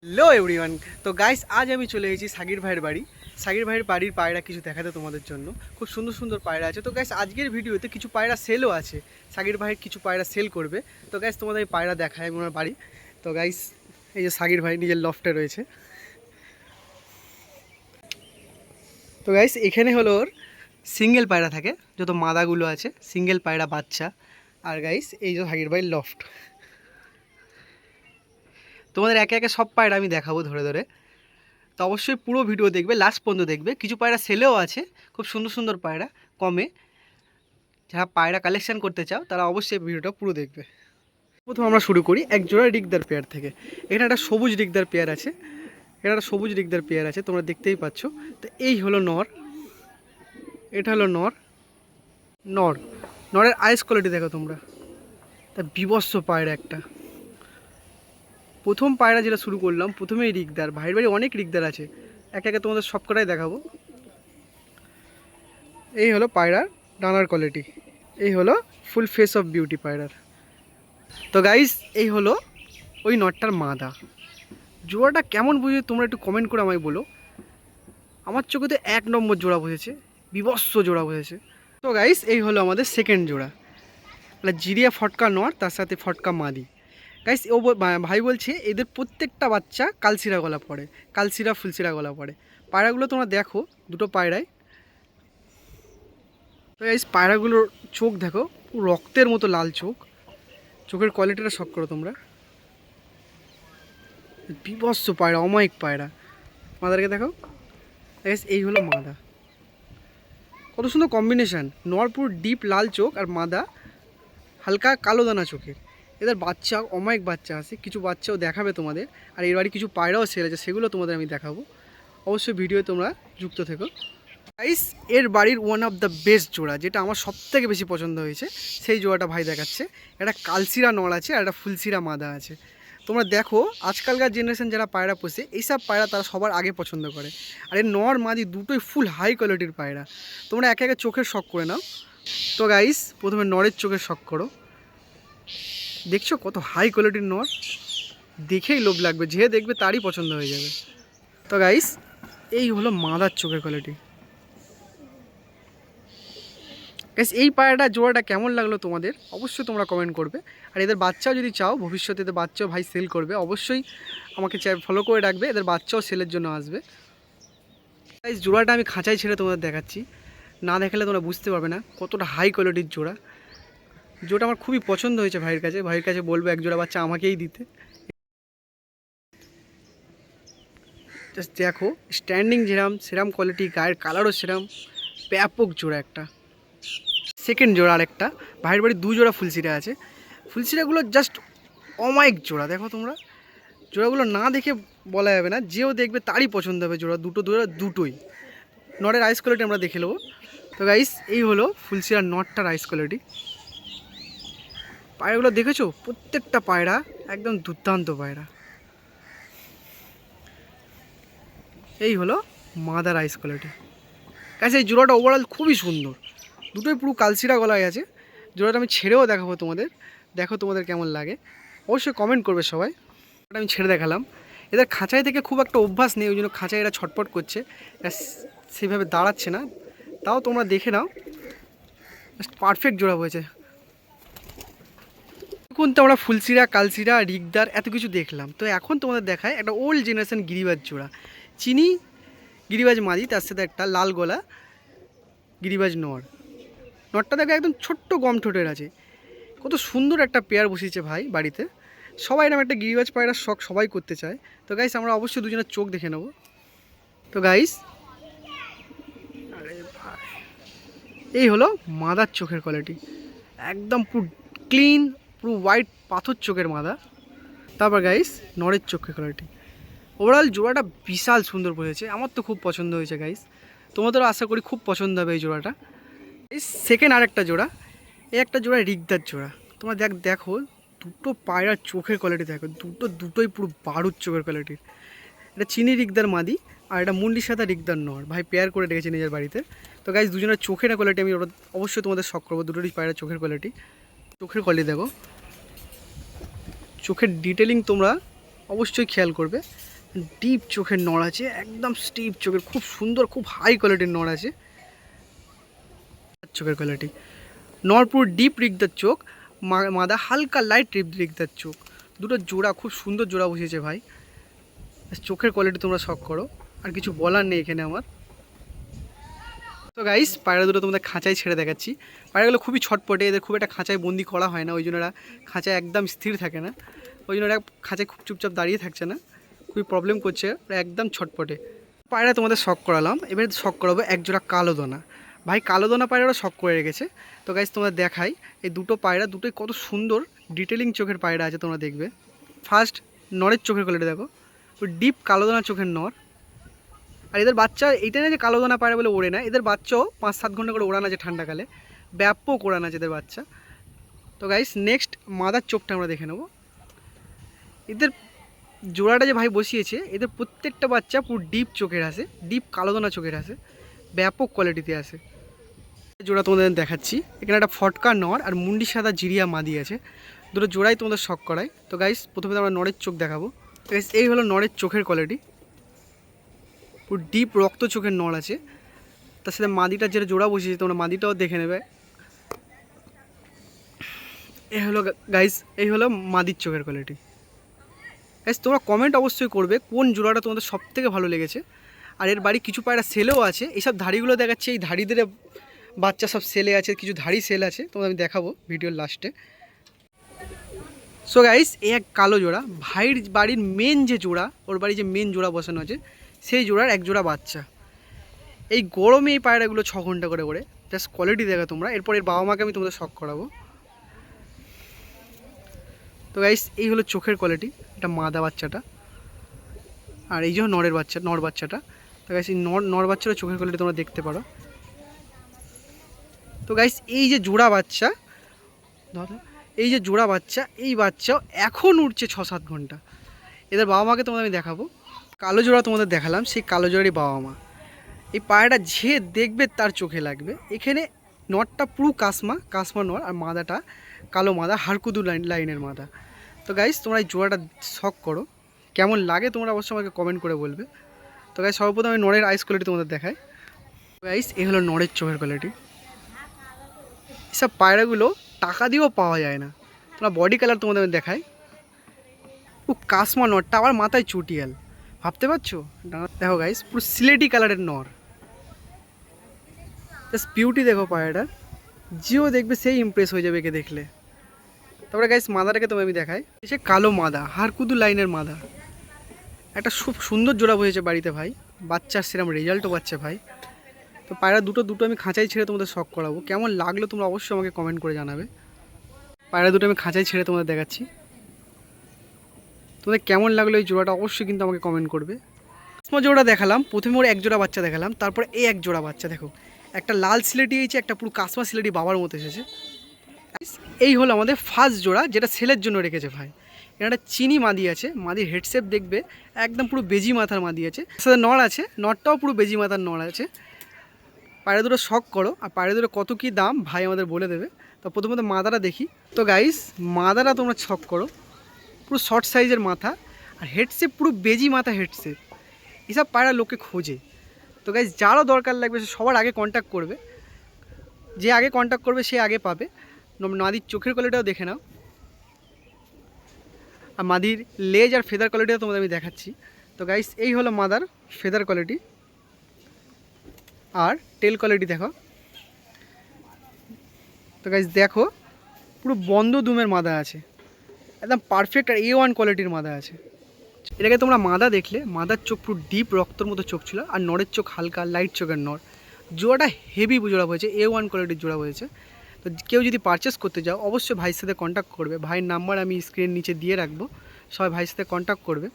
Hello everyone. তো guys, আজ আমি চলে এসেছি সাগির ভাইয়ের বাড়ি। সাগির ভাইয়ের বাড়ির পায়রা কিছু দেখাতে তোমাদের জন্য। খুব সুন্দর সুন্দর পায়রা আছে। তো গাইস, আজকের ভিডিওতে কিছু পায়রা সেলও আছে। সাগির ভাইয়ের কিছু পায়রা সেল করবে। তো গাইস, তোমাদের এই পায়রা দেখায় আমি ওনার বাড়ি। তো গাইস, এই যে সাগির ভাই নিজের লফটে রয়েছে। তো গাইস, এখানে হলো ওর সিঙ্গেল পায়রা থাকে, যত মাদাগুলো আছে সিঙ্গেল পায়রা বাচ্চা। আর গাইস, এই যে সাগির ভাইয়ের লফট। তোমাদের একে একে সব পায়রা আমি দেখাবো ধরে ধরে। তো অবশ্যই পুরো ভিডিও দেখবে, লাস্ট পর্যন্ত দেখবে। কিছু পায়রা সেলেও আছে, খুব সুন্দর সুন্দর পায়রা কমে। যারা পায়রা কালেকশন করতে চাও তারা অবশ্যই ভিডিওটা পুরো দেখবে। প্রথম আমরা শুরু করি এক জোড়া রিগদার পেয়ার থেকে। এখানে একটা সবুজ রিগদার পেয়ার আছে, এটা একটা সবুজ রিগদার পেয়ার আছে, তোমরা দেখতেই পাচ্ছ। তো এই হলো নর, এটা হলো নর। নর নরের আইস কোয়ালিটি দেখো তোমরা, তা বিভৎস পায়রা একটা। প্রথম পায়রা যেটা শুরু করলাম, প্রথমেই রিগদার। ভাইয়ের বাড়ি অনেক রিগদার আছে, একে একে তোমাদের সবকটাই দেখাবো। এই হলো পায়রার ডানার কোয়ালিটি, এই হলো ফুল ফেস অফ বিউটি পায়রার। তো গাইস, এই হলো ওই নটটার মাদা। জোড়াটা কেমন বুঝে তোমরা একটু কমেন্ট করে আমায় বলো। আমার চোখে তো এক নম্বর জোড়া বসেছে, বিভৎস জোড়া বসেছে। তো গাইস, এই হলো আমাদের সেকেন্ড জোড়া, মানে জিরিয়া ফটকা নর, তার সাথে ফটকা মাদি। গাইস, ভাই বলছে এদের প্রত্যেকটা বাচ্চা কালসিরা গলা পড়ে, কালসিরা ফুলসিরা গলা পড়ে। পায়রাগুলো তোমরা দেখো, দুটো পায়রায়। তো গাইস, পায়রাগুলোর চোখ দেখো, পুরো রক্তের মতো লাল চোখ। চোখের কোয়ালিটিটা শখ করো তোমরা, বিভৎস পায়রা, অমায়িক পায়রা। মাদারকে দেখো গাইস, এই হলো মাদা। কত সুন্দর কম্বিনেশান, নরপুর ডিপ লাল চোখ আর মাদা হালকা কালো দানা চোখের। এদের বাচ্চা অমায়িক বাচ্চা আছে, কিছু বাচ্চাও দেখাবে তোমাদের। আর এর বাড়ি কিছু পায়রাও সেল আছে, সেগুলো তোমাদের আমি দেখাবো। অবশ্যই ভিডিও তোমরা যুক্ত থেকো। গাইস, এর বাড়ির ওয়ান অফ দ্য বেস্ট জোড়া, যেটা আমার সবথেকে বেশি পছন্দ হয়েছে, সেই জোড়াটা ভাই দেখাচ্ছে। একটা কালসিরা নর আছে আর একটা ফুলসিরা মাদা আছে। তোমরা দেখো, আজকালকার জেনারেশন যারা পায়রা পোষে, এইসব পায়রা তারা সবার আগে পছন্দ করে। আর এই নর মাদি দুটোই ফুল হাই কোয়ালিটির পায়রা। তোমরা একে একে চোখের শখ করে নাও। তো গাইস, প্রথমে নরের চোখের শখ করো। দেখছো কত হাই কোয়ালিটির নর, দেখেই লোভ লাগবে, যে দেখবে তারই পছন্দ হয়ে যাবে। তো গাইস, এই হলো মাদার চোখের কোয়ালিটি। গাইস, এই পায়রাটা জোড়াটা কেমন লাগলো তোমাদের অবশ্যই তোমরা কমেন্ট করবে। আর এদের বাচ্চাও যদি চাও, ভবিষ্যতে এদের বাচ্চাও ভাই সেল করবে, অবশ্যই আমাকে ফলো করে রাখবে, এদের বাচ্চাও সেলের জন্য আসবে। গাইস, জোড়াটা আমি খাঁচায় ছেড়ে তোমাদের দেখাচ্ছি, না দেখালে তোমরা বুঝতে পারবে না কতটা হাই কোয়ালিটির জোড়া। জোড়াটা আমার খুবই পছন্দ হয়েছে ভাইয়ের কাছে বলবো এক জোড়া বাচ্চা আমাকেই দিতে। জাস্ট দেখো, স্ট্যান্ডিং যেরাম সেরাম কোয়ালিটি, গায়ের কালারও সেরাম, ব্যাপক জোড়া একটা। সেকেন্ড জোড়া আরেকটা, ভাইয়ের বাড়ি দু জোড়া ফুলসিরা আছে। ফুলসিরাগুলো জাস্ট অমায়িক জোড়া, দেখো তোমরা। জোড়াগুলো না দেখে বলা যাবে না, যেও দেখবে তারই পছন্দ হবে। জোড়া দুটোই। নটের আইস কোয়ালিটি আমরা দেখে নেবো। তো গাইস, এই হলো ফুলসিরার নটটার আইস কোয়ালিটি। পায়রাগুলো দেখেছো, প্রত্যেকটা পায়রা একদম দুর্দান্ত পায়রা। এই হলো মাদার আইস কোয়ালিটি। গাইস, এই জোড়াটা ওভারঅল খুবই সুন্দর, দুটোই পুরো কালসিরা গলায় আছে। জোড়াটা আমি ছেড়েও দেখাবো তোমাদের, দেখো তোমাদের কেমন লাগে, অবশ্যই কমেন্ট করবে সবাই। ওটা আমি ছেড়ে দেখালাম। এদের খাঁচায় থেকে খুব একটা অভ্যাস নেই, ওই জন্য খাঁচায় এরা ছটপট করছে, সেভাবে দাঁড়াচ্ছে না। তাও তোমরা দেখে নাও, পারফেক্ট জোড়া হয়েছে। এখন তো আমরা ফুলসিরা, কালসিরা, রিগদার এত কিছু দেখলাম। তো এখন তোমাদের দেখায় একটা ওল্ড জেনারেশন গিরিবাজ জোড়া, চিনি গিরিবাজ মাদি, তার সাথে একটা লাল গলা গিরিবাজ নর। নটটা দেখো একদম ছোট্ট গম ঠোঁটের আছে, কত সুন্দর একটা পেয়ার বসিয়েছে ভাই বাড়িতে। সবাই এরকম একটা গিরিবাজ পায়রার শখ সবাই করতে চায়। তো গাইস, আমরা অবশ্যই দুজনের চোখ দেখে নেব। তো গাইস, আরে ভাই, এই হলো মাদার চোখের কোয়ালিটি, একদম পুরো ক্লিন, পুরো হোয়াইট পাথর চোখের মাদা। তারপর গাইস, নরের চোখের কোয়ালিটি। ওভারঅল জোড়াটা বিশাল সুন্দর বসেছে, আমার তো খুব পছন্দ হয়েছে গাইস, তোমাদেরও আশা করি খুব পছন্দ হবে এই জোড়াটা। এই সেকেন্ড আরেকটা জোড়া, এই একটা জোড়া রিগদার জোড়া। তোমরা দেখো দুটো পায়রার চোখের কোয়ালিটি দেখো, দুটোই পুরো বারুদ চোখের কোয়ালিটির। এটা চিনি রিগদার মাদি আর এটা মুন্ডির সাথে রিগদার নর, ভাই পেয়ার করে রেখেছে নিজের বাড়িতে। তো গাইস, দুজনের চোখের কোয়ালিটি আমি অবশ্যই তোমাদের শখ করবো, দুটোরই পায়রার চোখের কোয়ালিটি। চোখের কোয়ালিটি দেখো, চোখের ডিটেলিং তোমরা অবশ্যই খেয়াল করবে। ডিপ চোখের নড় আছে, একদম স্টিপ চোখের, খুব সুন্দর, খুব হাই কোয়ালিটির নড় আছে। চোখের কোয়ালিটি নড় পুরো ডিপ রিগদার চোখ, মাদা হালকা লাইট রিগদার চোখ, দুটো জোড়া খুব সুন্দর জোড়া বসিয়েছে ভাই। চোখের কোয়ালিটি তোমরা শখ করো, আর কিছু বলার নেই এখানে আমার। তো গাইস পায়রা দুটো তোমাদের খাঁচায় ছেড়ে দেখাচ্ছি। পায়রাগুলো খুবই ছটপটে, এদের খুব একটা খাঁচায় বন্দি করা হয় না, ওই জন্য এরা খাঁচায় একদম স্থির থাকে না, ওই জন্য এরা খাঁচায় খুব চুপচাপ দাঁড়িয়ে থাকছে না, খুবই প্রবলেম করছে, ওরা একদম ছটপটে। পায়রা তোমাদের শখ করালাম, এবারে শখ করাবো একজোড়া কালো দোনা। ভাই কালো দোনা পায়রারা শখ করে রেখেছে। তো গাইস তোমাদের দেখাই এই দুটো পায়রা, দুটোই কত সুন্দর ডিটেলিং চোখের পায়রা আছে, তোমরা দেখবে। ফার্স্ট নরের চোখের কোয়ালিটি দেখো, ডিপ কালো দোনা চোখের নর। আর এদের বাচ্চা এইটা না যে কালো দানা পায়রা বলে ওড়ে না, এদের বাচ্চাও 5-7 ঘন্টা করে ওড়ানো আছে ঠান্ডাকালে, ব্যাপক ওড়ানো আছে এদের বাচ্চা। তো গাইস নেক্সট মাদার চোখটা আমরা দেখে নেব। এদের জোড়াটা যে ভাই বসিয়েছে, এদের প্রত্যেকটা বাচ্চা পুরো ডিপ চোখের আছে, ডিপ কালো দানা চোখের আছে, ব্যাপক কোয়ালিটিতে আছে। জোড়া তোমাদের দেখাচ্ছি, এখানে একটা ফটকা নর আর মুন্ডি সাদা জিরিয়া মাদি আছে, দুটো জোড়াই তোমাদের শখ করায়। তো গাইস প্রথমে আমরা নরের চোখ দেখাবো। গাইস এই হলো নরের চোখের কোয়ালিটি, পুরো ডিপ রক্ত চোখের নড় আছে। তার সাথে মাদিটার যেটা জোড়া বসিয়েছে তোমরা মাদিটাও দেখে নেবে। এই হলো গাইস, এই হলো মাদির চোখের কোয়ালিটি। গাইস তোমরা কমেন্ট অবশ্যই করবে কোন জোড়াটা তোমাদের সব থেকে ভালো লেগেছে। আর এর বাড়ি কিছু পায়রা সেলেও আছে, এইসব ধাড়িগুলো দেখাচ্ছে, এই ধাড়িদের বাচ্চা সব সেলে আছে, কিছু ধাড়ি সেল আছে, তোমাদের আমি দেখাবো ভিডিওর লাস্টে। সো গাইস এই এক কালো জোড়া, ভাইয়ের বাড়ির মেন যে জোড়া, ওর বাড়ি যে মেন জোড়া বসানো আছে, সেই জোড়ার এক জোড়া বাচ্চা। এই গরমে এই পায়রাগুলো 6 ঘন্টা করে করে, জাস্ট কোয়ালিটি দেখা তোমরা। এরপর এর বাবা মাকে আমি তোমাদের শখ করাবো। তো গাইস এই হলো চোখের কোয়ালিটি, এটা মাদা বাচ্চাটা, আর এই যে নরের বাচ্চা, নর বাচ্চাটা। তো গাইস এই নর বাচ্চারও চোখের কোয়ালিটি তোমরা দেখতে পারো। তো গাইস এই যে জোড়া বাচ্চা, এই যে জোড়া বাচ্চা, এই বাচ্চাও এখন উঠছে 6-7 ঘন্টা। এদের বাবা মাকে তোমাদের আমি দেখাবো। কালো জোড়া তোমাদের দেখালাম, সেই কালো জোড়ারই বাবা মা। এই পায়রাটা যে দেখবে তার চোখে লাগবে। এখানে নটটা পুরো কাসমা নর, আর মাদাটা কালো মাদা, হারকুদু লাইনের মাদা। তো গাইস তোমরা এই জোড়াটা শখ করো, কেমন লাগে তোমরা অবশ্যই আমাকে কমেন্ট করে বলবে। তো গাইস সর্বপ্রথম আমি নরের আইস কোয়ালিটি তোমাদের দেখাই। গাইস এই হলো নরের চোখের কোয়ালিটি। এসব পায়রাগুলো টাকা দিয়েও পাওয়া যায় না। তোমরা বডি কালার তোমাদের আমি দেখাই, ও কাসমা নরটা আবার মাথায় চুটিয়াল, ভাবতে পারছো? দেখো গাইস পুরো সিলেটি কালারের নর, জাস্ট বিউটি দেখো পায়রাটার, যেও দেখবে সেই ইমপ্রেস হয়ে যাবে একে দেখলে। তারপরে গাইস মাদাটাকে তুমি আমি দেখাই, সে কালো মাদা, হারকুদু লাইনের মাদা, একটা খুব সুন্দর জোড়া বসেছে বাড়িতে ভাই, বাচ্চার সেরকম রেজাল্টও পাচ্ছে ভাই। তো পায়রা দুটো আমি খাঁচাই ছেড়ে তোমাদের শখ করাবো, কেমন লাগলো তোমরা অবশ্যই আমাকে কমেন্ট করে জানাবে। পায়রা দুটো আমি খাঁচাই ছেড়ে তোমাদের দেখাচ্ছি, তোমাদের কেমন লাগলো এই জোড়াটা অবশ্যই কিন্তু আমাকে কমেন্ট করবে। জোড়া দেখালাম, প্রথমে ওর এক জোড়া বাচ্চা দেখালাম, তারপর এই এক জোড়া বাচ্চা দেখো, একটা লাল সিলেটি হয়েছে, একটা পুরো কাসমা সিলেটি বাবার মতো এসেছে। এই হলো আমাদের ফার্স্ট জোড়া, যেটা সেলের জন্য রেখেছে ভাই। এখানে একটা চিনি মাদি আছে, মাদির হেডশেপ দেখবে একদম পুরো বেজি মাথার মাদি আছে, সাথে নড় আছে, নড়টাও পুরো বেজি মাথার নড় আছে। পায়রা দুটো শখ করো, আর পায়রা দুটো কত কী দাম ভাই আমাদের বলে দেবে। তো প্রথমত মাদারা দেখি। তো গাইস মাদারা তোমরা শখ করো, পুরো শর্ট সাইজের মাথা, আর হেডশেপ পুরো বেজি মাথা হেডশেপ, এসব পায়রা লোকে খোঁজে। তো গাইস যারও দরকার লাগবে সে সবার আগে কন্ট্যাক্ট করবে, যে আগে কন্ট্যাক্ট করবে সে আগে পাবে। মাদির চোখের কোয়ালিটিটাও দেখে নাও, আর মাদির লেজ আর ফেদার কোয়ালিটিও তোমাদের আমি দেখাচ্ছি। তো গাইস এই হলো মাদার ফেদার কোয়ালিটি, আর টেল কোয়ালিটি দেখো। তো গাইস দেখো পুরো বন্ধ দুমের মাদা আছে, একদম পারফেক্ট, আর A1 কোয়ালিটির মাদা আছে। এটাকে তোমরা মাদা দেখলে, মাদার চোখ পুরো ডিপ রক্তর মতো চোখ ছিল, আর নরের চোখ হালকা লাইট চোখের নর। জোড়াটা হেভি জোড়া হয়েছে, A1 কোয়ালিটির জোড়া হয়েছে। তো কেউ যদি পারচেস করতে যাও অবশ্যই ভাইয়ের সাথে কন্ট্যাক্ট করবে, ভাইয়ের নাম্বার আমি স্ক্রিন নিচে দিয়ে রাখবো, সবাই ভাইয়ের সাথে কন্ট্যাক্ট করবে।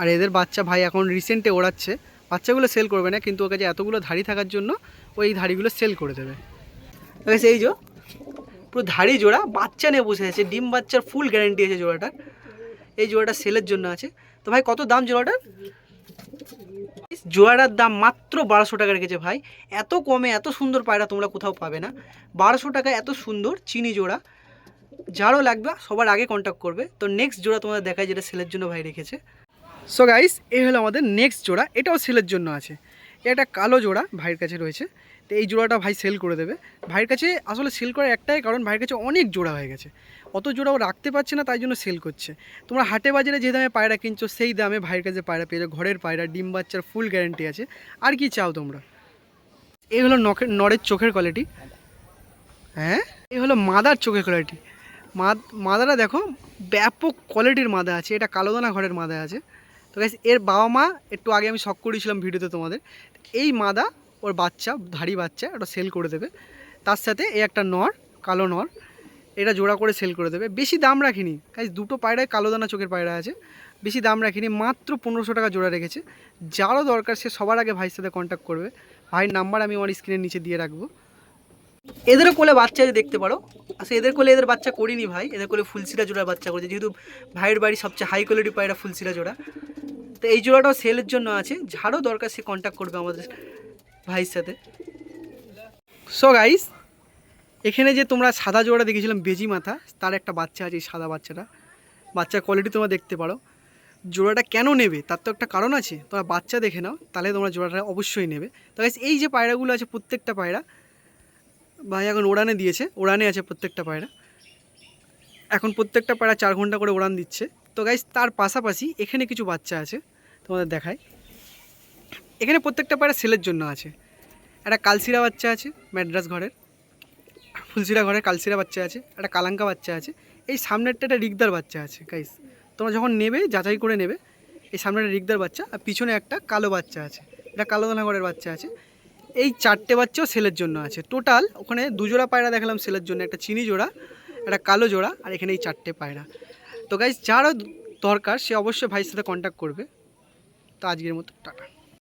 আর এদের বাচ্চা ভাই এখন রিসেন্টে ওড়াচ্ছে, বাচ্চাগুলো সেল করবে না, কিন্তু ওর কাছে এতগুলো ধাড়ি থাকার জন্য ওই ধাড়িগুলো সেল করে দেবে। এই যে পুরো ধাড়ি জোড়া, বাচ্চা নিয়ে বসে আছে, ডিম বাচ্চার ফুল গ্যারেন্টি আছে জোড়াটার। এই জোড়াটা সেলের জন্য আছে। তো ভাই কত দাম জোড়াটার? জোড়াটার দাম মাত্র 1200 টাকা রেখেছে ভাই। এত কমে এত সুন্দর পায়রা তোমরা কোথাও পাবে না। 1200 টাকা এত সুন্দর চিনি জোড়া, যারও লাগবে সবার আগে কন্ট্যাক্ট করবে। তো নেক্সট জোড়া তোমাদের দেখায়, যেটা সেলের জন্য ভাই রেখেছে। সো গাইস, এই হলো আমাদের নেক্সট জোড়া, এটাও সেলের জন্য আছে। এটা কালো জোড়া ভাইয়ের কাছে রয়েছে। তো এই জোড়াটা ভাই সেল করে দেবে। ভাইয়ের কাছে আসলে সেল করার একটাই কারণ, ভাইয়ের কাছে অনেক জোড়া হয়ে গেছে, অত জোড়াও রাখতে পারছে না, তাই জন্য সেল করছে। তোমরা হাটে বাজারে যে দামে পায়রা কিনছো সেই দামে ভাইয়ের কাছে পায়রা পেয়ে যাও। ঘরের পায়রা, ডিম বাচ্চার ফুল গ্যারেন্টি আছে। আর কি চাও তোমরা? এই হলো নরের চোখের কোয়ালিটি। হ্যাঁ, এই হলো মাদার চোখের কোয়ালিটি। মাদাটা দেখো, ব্যাপক কোয়ালিটির মাদা আছে। এটা কালোদানা ঘরের মাদা আছে। তো গাইস, এর বাবা মা একটু আগে আমি শখ করেছিলাম ভিডিওতে তোমাদের। এই মাদা ওর বাচ্চা, ধাড়ি বাচ্চা, ওটা সেল করে দেবে। তার সাথে এই একটা নর, কালো নর, এটা জোড়া করে সেল করে দেবে। বেশি দাম রাখিনি গাইস, দুটো পায়রায় কালোদানা চোখের পায়রা আছে, বেশি দাম রাখিনি, মাত্র 1500 টাকা জোড়া রেখেছে। যারও দরকার সে সবার আগে ভাইয়ের সাথে কন্ট্যাক্ট করবে। ভাইয়ের নাম্বার আমি আমার স্ক্রিনের নিচে দিয়ে রাখবো। এদেরও কোলে বাচ্চা দেখতে পারো। আচ্ছা, এদের কোলে এদের বাচ্চা করিনি ভাই, এদের কোলে ফুলসিরা জোড়ার বাচ্চা করেছে, যেহেতু ভাইয়ের বাড়ি সবচেয়ে হাই কোয়ালিটি পায়রা ফুলসিরা জোড়া। তো এই জোড়াটাও সেলের জন্য আছে, যারও দরকার সে কন্ট্যাক্ট করবে আমাদের ভাইয়ের সাথে। সো গাইস, এখানে যে তোমরা সাদা জোড়া দেখেছিলাম বেজি মাথা, তার একটা বাচ্চা আছে, এই সাদা বাচ্চাটা। বাচ্চার কোয়ালিটি তোমরা দেখতে পারো। জোড়াটা কেন নেবে তার তো একটা কারণ আছে, তোমরা বাচ্চা দেখে নাও, তাহলে তোমরা জোড়াটা অবশ্যই নেবে। তো গাইস, এই যে পায়রাগুলো আছে প্রত্যেকটা পায়রা ভাই এখন ওড়ানে দিয়েছে, ওড়ানে আছে প্রত্যেকটা পায়রা। এখন প্রত্যেকটা পায়রা 4 ঘন্টা করে উড়ান দিচ্ছে। তো গাইস, তার পাশাপাশি এখানে কিছু বাচ্চা আছে, তোমাদের দেখায়। এখানে প্রত্যেকটা পায়রা সেলের জন্য আছে। একটা কালশিরা বাচ্চা আছে ম্যাড্রাস ঘরের, ফুলশিরা ঘরের কালশিরা বাচ্চা আছে, একটা কালাঙ্কা বাচ্চা আছে। এই সামনেরটা একটা রিগদার বাচ্চা আছে গাইস, তোমরা যখন নেবে যাচাই করে নেবে। এই সামনে রিগদার বাচ্চা, আর পিছনে একটা কালো বাচ্চা আছে, এটা কালো দানা ঘরের বাচ্চা আছে। এই 4টে বাচ্চাও সেলের জন্য আছে। টোটাল ওখানে 2 জোড়া পায়রা দেখালাম সেলের জন্য, একটা চিনি জোড়া, একটা কালো জোড়া, আর এখানে এই 4টে পায়রা। তো গাইস, যারও দরকার সে অবশ্যই ভাইয়ের সাথে কন্ট্যাক্ট করবে। তো আজকের মতো টাটা।